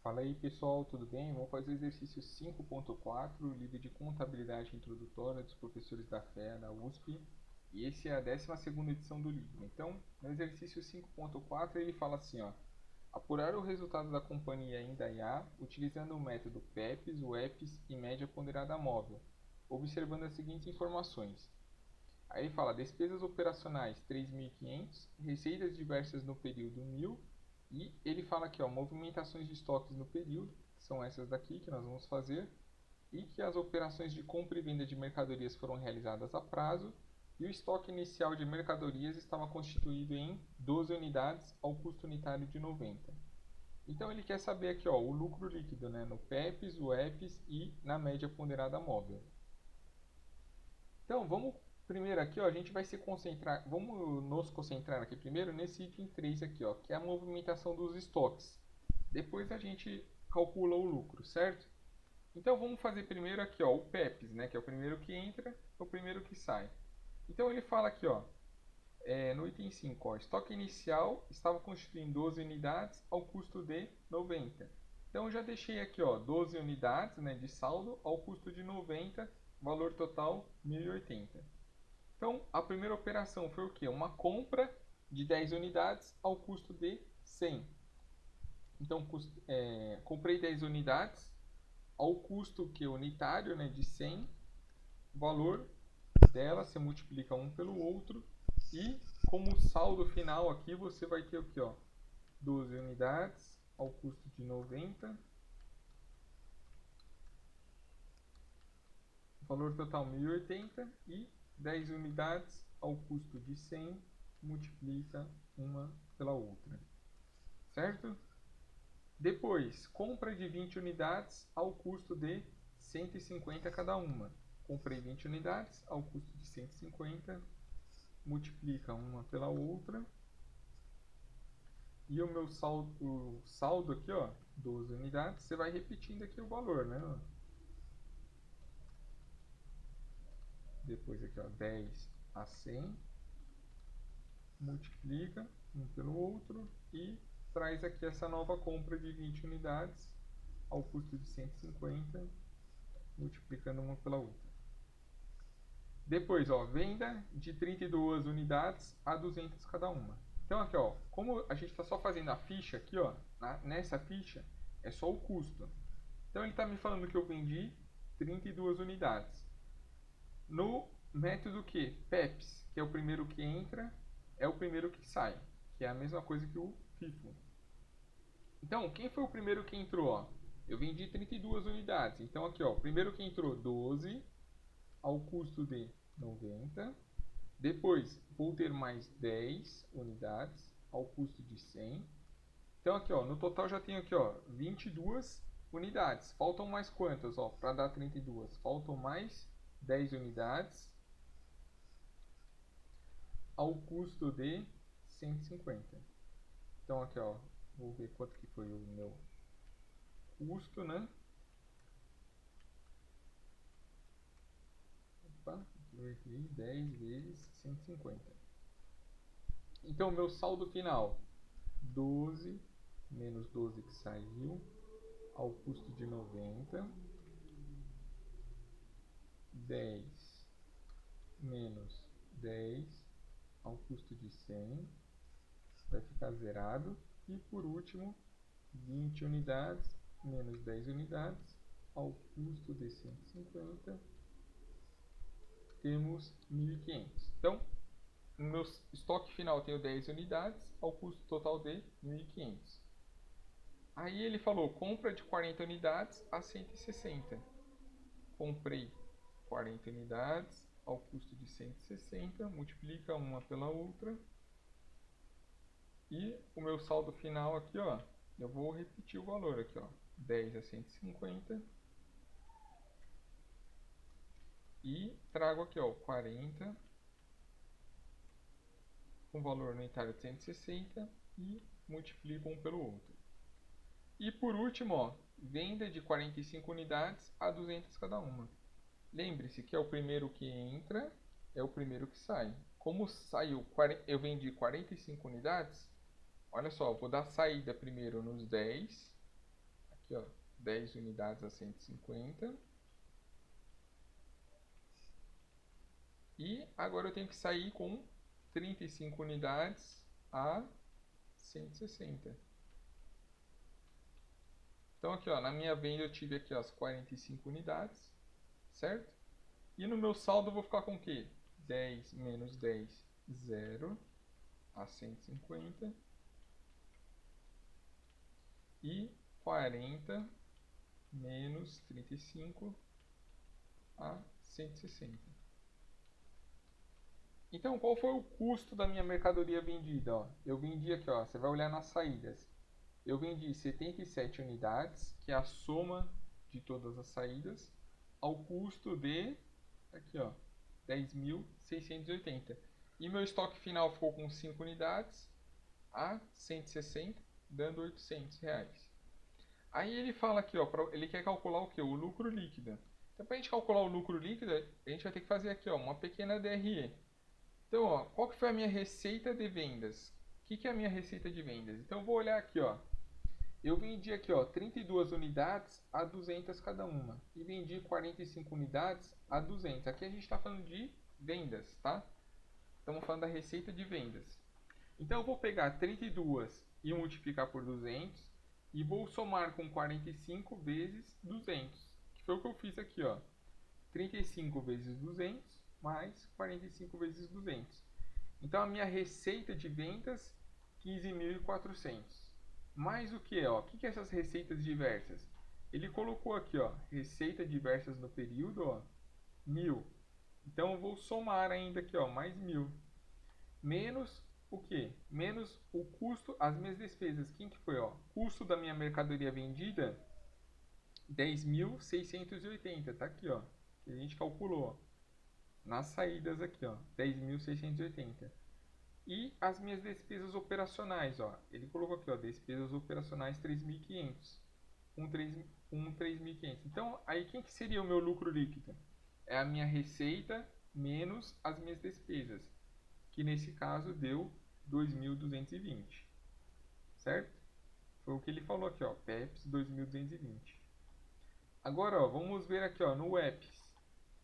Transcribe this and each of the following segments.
Fala aí pessoal, tudo bem? Vamos fazer o exercício 5.4, livro de contabilidade introdutória dos professores da FEA da USP. E esse é a 12ª edição do livro. Então, no exercício 5.4 ele fala assim, ó: apurar o resultado da companhia em DAIA utilizando o método PEPs, UEPs e média ponderada móvel, observando as seguintes informações. Aí ele fala despesas operacionais 3.500, receitas diversas no período 1.000, e ele fala aqui, ó, movimentações de estoques no período, que são essas daqui que nós vamos fazer, e que as operações de compra e venda de mercadorias foram realizadas a prazo, e o estoque inicial de mercadorias estava constituído em 12 unidades ao custo unitário de 90. Então ele quer saber aqui, ó, o lucro líquido, né, no PEPs, UEPs e na média ponderada móvel. Então vamos primeiro aqui, ó, a gente vai se concentrar, vamos nos concentrar aqui primeiro nesse item 3 aqui, ó, que é a movimentação dos estoques. Depois a gente calcula o lucro, certo? Então vamos fazer primeiro aqui, ó, o PEPs, né, que é o primeiro que entra, é o primeiro que sai. Então ele fala aqui, ó, no item 5, ó, estoque inicial estava constituindo 12 unidades ao custo de 90. Então eu já deixei aqui, ó, 12 unidades, né, de saldo ao custo de 90, valor total 1.080. Então, a primeira operação foi o quê? Uma compra de 10 unidades ao custo de 100. Então, comprei 10 unidades ao custo que unitário, né, de 100. O valor dela você multiplica um pelo outro. E como saldo final aqui, você vai ter o quê? Ó? 12 unidades ao custo de 90. Valor total 1.080 e 10 unidades ao custo de 100, multiplica uma pela outra, certo? Depois, compra de 20 unidades ao custo de 150 cada uma. Comprei 20 unidades ao custo de 150, multiplica uma pela outra. E o meu saldo aqui, ó, 12 unidades, você vai repetindo aqui o valor, né? Depois aqui, ó, 10 a 100, multiplica um pelo outro e traz aqui essa nova compra de 20 unidades ao custo de 150, multiplicando uma pela outra. Depois, ó, venda de 32 unidades a 200 cada uma. Então aqui, ó, como a gente está só fazendo a ficha aqui, ó, nessa ficha é só o custo. Então ele está me falando que eu vendi 32 unidades. No método que PEPs, que é o primeiro que entra, é o primeiro que sai, que é a mesma coisa que o FIFO. Então, quem foi o primeiro que entrou? Ó? Eu vendi 32 unidades. Então, aqui, ó, o primeiro que entrou, 12, ao custo de 90. Depois, vou ter mais 10 unidades, ao custo de 100. Então, aqui, ó, no total já tenho aqui, ó, 22 unidades. Faltam mais quantas, ó, para dar 32? Faltam mais 10 unidades, ao custo de 150. Então, aqui, ó, vou ver quanto que foi o meu custo, né? Opa, aqui 10 vezes 150. Então, meu saldo final, 12 menos 12 que saiu, ao custo de 90, 10 menos 10 ao custo de 100, vai ficar zerado. E por último, 20 unidades menos 10 unidades ao custo de 150, temos 1.500. Então, no meu estoque final tenho 10 unidades ao custo total de 1.500. Aí ele falou compra de 40 unidades a 160. Comprei 40 unidades ao custo de 160, multiplica uma pela outra. E o meu saldo final aqui, ó, eu vou repetir o valor aqui, ó, 10 a 150. E trago aqui, ó, 40 com valor unitário de 160 e multiplico um pelo outro. E por último, ó, venda de 45 unidades a 200 cada uma. Lembre-se que é o primeiro que entra, é o primeiro que sai. Como saiu, eu vendi 45 unidades, olha só, vou dar saída primeiro nos 10, Aqui, ó, 10 unidades a 150. E agora eu tenho que sair com 35 unidades a 160. Então aqui, ó, na minha venda eu tive aqui ó, as 45 unidades, certo? E no meu saldo eu vou ficar com o quê? 10 menos 10, 0 a 150. E 40 menos 35 a 160. Então, qual foi o custo da minha mercadoria vendida? Ó, eu vendi aqui, ó, você vai olhar nas saídas. Eu vendi 77 unidades, que é a soma de todas as saídas, ao custo de, aqui ó, 10.680. E meu estoque final ficou com 5 unidades a 160, dando R$800. Aí ele fala aqui, ó, ele quer calcular o que? O lucro líquido. Então, para a gente calcular o lucro líquido, a gente vai ter que fazer aqui ó, uma pequena DRE. Então, ó, qual que foi a minha receita de vendas? O que é a minha receita de vendas? Então, eu vou olhar aqui, ó. Eu vendi aqui, ó, 32 unidades a 200 cada uma. E vendi 45 unidades a 200. Aqui a gente está falando de vendas, tá? Estamos falando da receita de vendas. Então, eu vou pegar 32 e multiplicar por 200. E vou somar com 45 vezes 200. Que foi o que eu fiz aqui, ó. 35 vezes 200 mais 45 vezes 200. Então, a minha receita de vendas, 15.400. Mais o que? Ó, o que é essas receitas diversas? Ele colocou aqui, ó, receita diversas no período, ó, 1.000. Então, eu vou somar ainda aqui, ó, mais 1.000. Menos o que? Menos o custo, as minhas despesas. Quem que foi? Ó? Custo da minha mercadoria vendida, 10.680. Tá aqui, ó. Que a gente calculou, ó. Nas saídas aqui, ó. 10.680. E as minhas despesas operacionais, ó. Ele colocou aqui, ó. Despesas operacionais 3.500. 3.500. Então, aí quem que seria o meu lucro líquido? É a minha receita menos as minhas despesas, que nesse caso deu 2.220, certo? Foi o que ele falou aqui, ó, PEPS 2.220. Agora, ó, vamos ver aqui, ó, no EPS,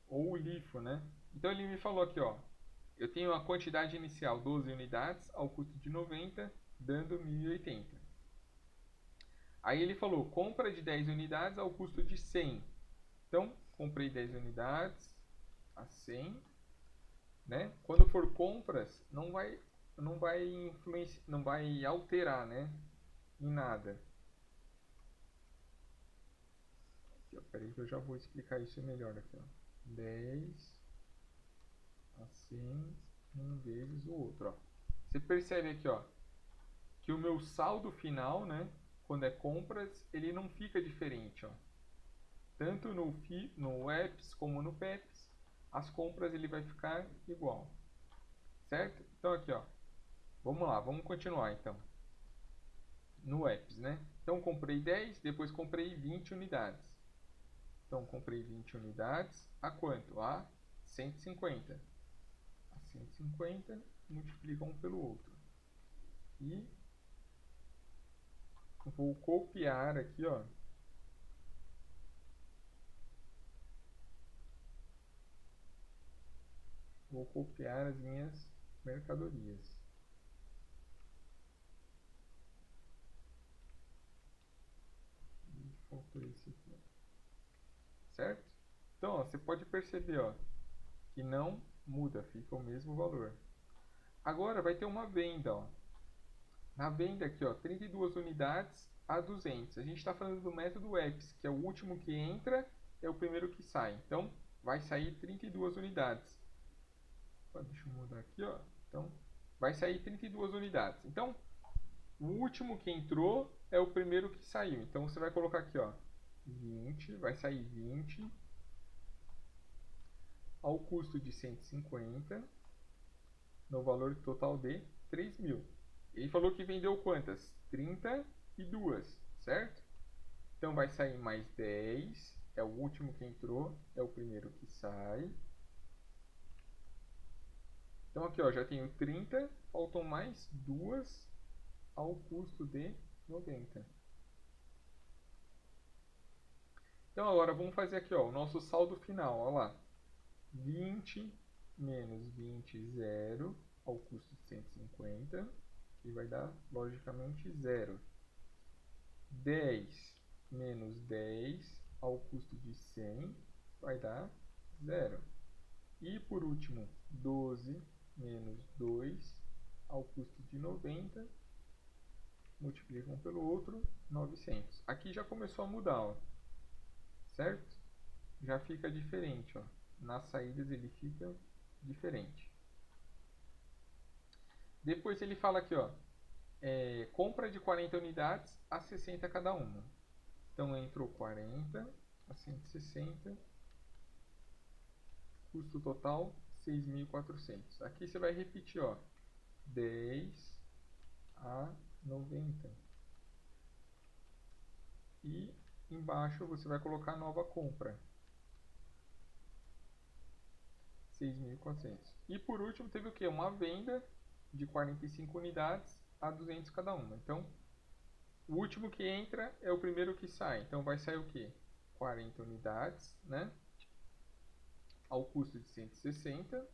ou o LIFO, né? Então ele me falou aqui, ó, eu tenho a quantidade inicial 12 unidades ao custo de 90, dando 1.080. Aí ele falou, compra de 10 unidades ao custo de 100. Então, comprei 10 unidades a 100, né? Quando for compras, não vai influenciar, não vai alterar, né? Em nada. Aqui, ó, peraí que eu já vou explicar isso melhor aqui, ó. 10 a 100, um vezes o outro, ó. Você percebe aqui, ó, que o meu saldo final, né? Quando é compras, ele não fica diferente, ó. Tanto no EPS como no PEPS, as compras ele vai ficar igual. Certo? Então aqui, ó. Vamos lá, vamos continuar então. No EPS, né? Então comprei 10, depois comprei 20 unidades. Então comprei 20 unidades a quanto? A 150. A 150 multiplica um pelo outro. E vou copiar aqui, ó. Vou copiar as minhas mercadorias. Faltou esse aqui, certo? Então, ó, você pode perceber, ó, que não muda, fica o mesmo valor. Agora vai ter uma venda, ó. Na venda aqui, ó, 32 unidades a 200. A gente está falando do método EPS, que é o último que entra, é o primeiro que sai. Então, vai sair 32 unidades. Deixa eu mudar aqui, ó. Então, vai sair 32 unidades. Então, o último que entrou é o primeiro que saiu. Então, você vai colocar aqui, ó, 20, vai sair 20 ao custo de 150, no valor total de 3.000. Ele falou que vendeu quantas? 32, certo? Então vai sair mais 10, é o último que entrou, é o primeiro que sai. Então aqui, ó, já tenho 30, faltam mais 2 ao custo de 90. Então agora vamos fazer aqui, ó, o nosso saldo final, ó lá. 20 menos 20, 0, ao custo de 150, que vai dar, logicamente, 0. 10 menos 10, ao custo de 100, vai dar 0. E, por último, 12 menos 2, ao custo de 90, multiplica um pelo outro, 900. Aqui já começou a mudar, ó, certo? Já fica diferente, ó. Nas saídas ele fica diferente. Depois ele fala aqui, ó, compra de 40 unidades a 60 cada uma. Então entrou 40 a 160, custo total 6.400. Aqui você vai repetir, ó, 10 a 90. E embaixo você vai colocar nova compra, 6.400. E por último teve o que? Uma venda de 45 unidades a 200 cada uma. Então, o último que entra é o primeiro que sai. Então, vai sair o que? 40 unidades, né? Ao custo de 160.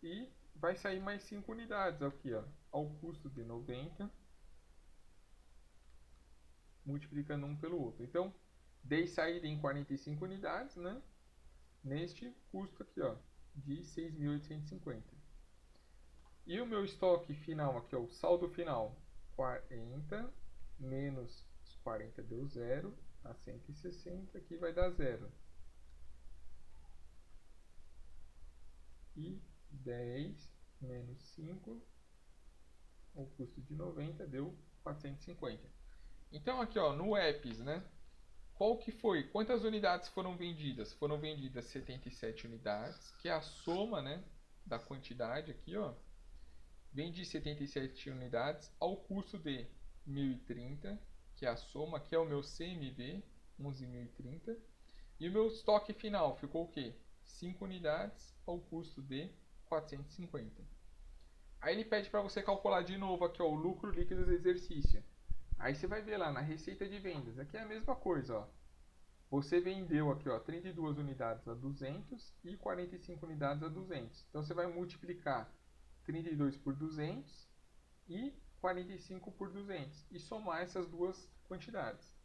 E vai sair mais 5 unidades aqui, ó, ao custo de 90. Multiplicando um pelo outro. Então, dei saída em 45 unidades, né? Neste custo aqui, ó, de 6.850. E o meu estoque final aqui, ó, o saldo final, 40 menos os 40 deu 0, a 160 aqui vai dar 0. E 10 menos 5, o custo de 90 deu 450. Então aqui, ó, no EPS, né? Qual que foi? Quantas unidades foram vendidas? Foram vendidas 77 unidades, que é a soma, né, da quantidade aqui, ó. Vendi 77 unidades ao custo de 1.030, que é a soma, que é o meu CMV, 11.030. E o meu estoque final ficou o quê? 5 unidades ao custo de 450. Aí ele pede para você calcular de novo aqui, ó, o lucro líquido do exercício. Aí você vai ver lá na receita de vendas. Aqui é a mesma coisa, ó. Você vendeu aqui, ó, 32 unidades a 200 e 45 unidades a 200. Então você vai multiplicar 32 por 200 e 45 por 200 e somar essas duas quantidades.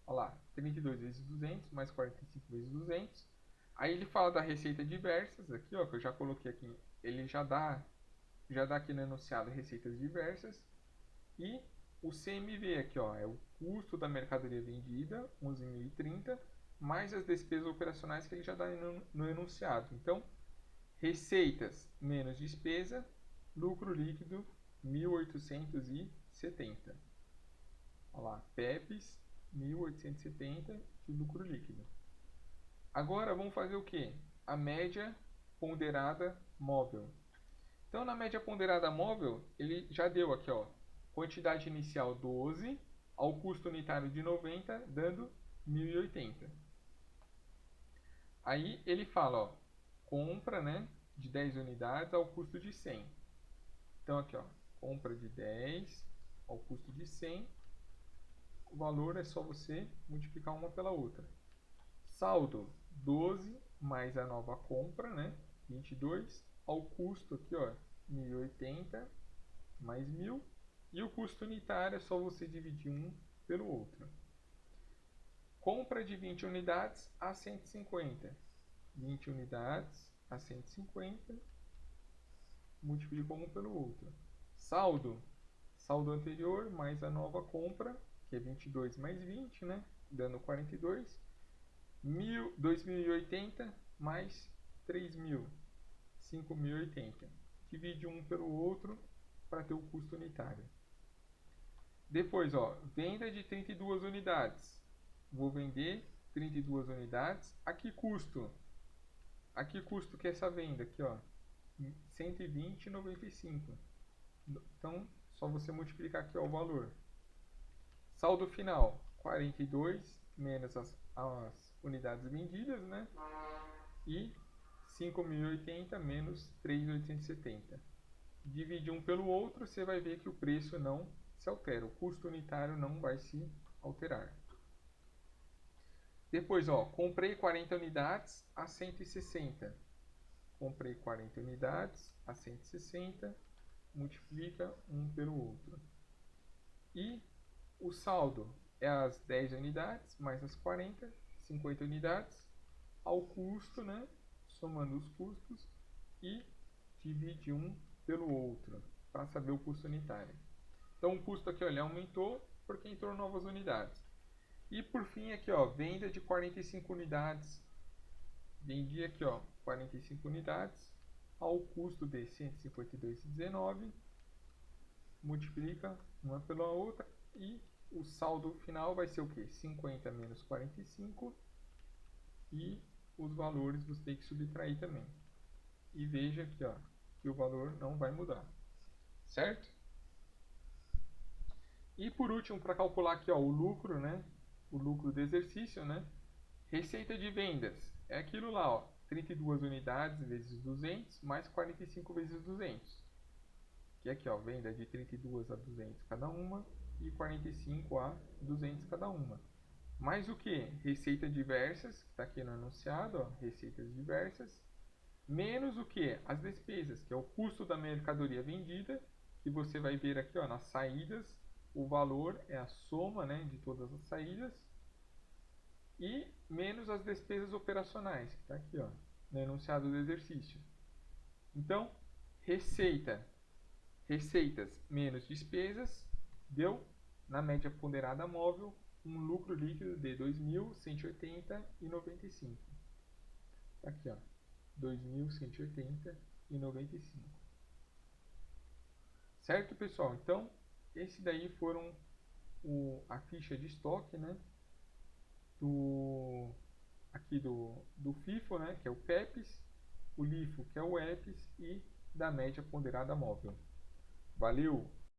Olha lá, 32 vezes 200 mais 45 vezes 200. Aí ele fala da receita diversas aqui, ó, que eu já coloquei aqui. Ele já dá aqui no enunciado receitas diversas. E o CMV aqui, ó, é o custo da mercadoria vendida, 11.030, mais as despesas operacionais que ele já dá no enunciado. Então, receitas menos despesa, lucro líquido 1.870. Olha lá, PEPs 1.870 de lucro líquido. Agora vamos fazer o que? A média ponderada móvel. Então, na média ponderada móvel, ele já deu aqui, ó, quantidade inicial 12, ao custo unitário de 90, dando 1.080. Aí ele fala, ó, compra, né, de 10 unidades ao custo de 100. Então aqui, ó, compra de 10 ao custo de 100. O valor é só você multiplicar uma pela outra. Saldo 12 mais a nova compra, né, 22, ao custo aqui, ó, 1.080 mais 1.000. E o custo unitário é só você dividir um pelo outro. Compra de 20 unidades a 150. 20 unidades a 150. Multiplicou um pelo outro. Saldo. Saldo anterior mais a nova compra, que é 22 mais 20, né? Dando 42. 2.080 mais 3.000. 5.080. Divide um pelo outro para ter o custo unitário. Depois, ó, venda de 32 unidades. Vou vender 32 unidades. A que custo? A que custo que é essa venda? Aqui, ó, 120,95. Então, só você multiplicar aqui, ó, o valor. Saldo final, 42 menos as unidades vendidas, né? E 5.080 menos 3.870. Divide um pelo outro, você vai ver que o preço não se altera. O custo unitário não vai se alterar. Depois, ó, comprei 40 unidades a 160. Comprei 40 unidades a 160, multiplica um pelo outro. E o saldo é as 10 unidades mais as 40, 50 unidades, ao custo, né? Somando os custos e divide um pelo outro, para saber o custo unitário. Então o custo aqui, olha, aumentou porque entrou novas unidades. E por fim aqui, ó, venda de 45 unidades. Vendi aqui, ó, 45 unidades ao custo de 152,19. Multiplica uma pela outra e o saldo final vai ser o quê? 50 menos 45 e os valores você tem que subtrair também. E veja aqui, ó, que o valor não vai mudar, certo? E por último, para calcular aqui, ó, o lucro, né? O lucro do exercício, né? Receita de vendas é aquilo lá, ó, 32 unidades vezes 200 mais 45 vezes 200. Que é aqui, ó, venda de 32 a 200 cada uma e 45 a 200 cada uma. Mais o que? Receita diversas, que está aqui no enunciado, ó, receitas diversas, menos o que? As despesas, que é o custo da mercadoria vendida, que você vai ver aqui, ó, nas saídas, o valor é a soma, né, de todas as saídas, e menos as despesas operacionais, que está aqui, ó, no enunciado do exercício. Então, receitas menos despesas deu, na média ponderada móvel, um lucro líquido de 2.180,95. Tá aqui, ó, 2.180,95. Certo, pessoal? Então, esse daí foram a ficha de estoque, né? Aqui do FIFO, né? Que é o PEPs, o LIFO, que é o EPS, e da média ponderada móvel. Valeu!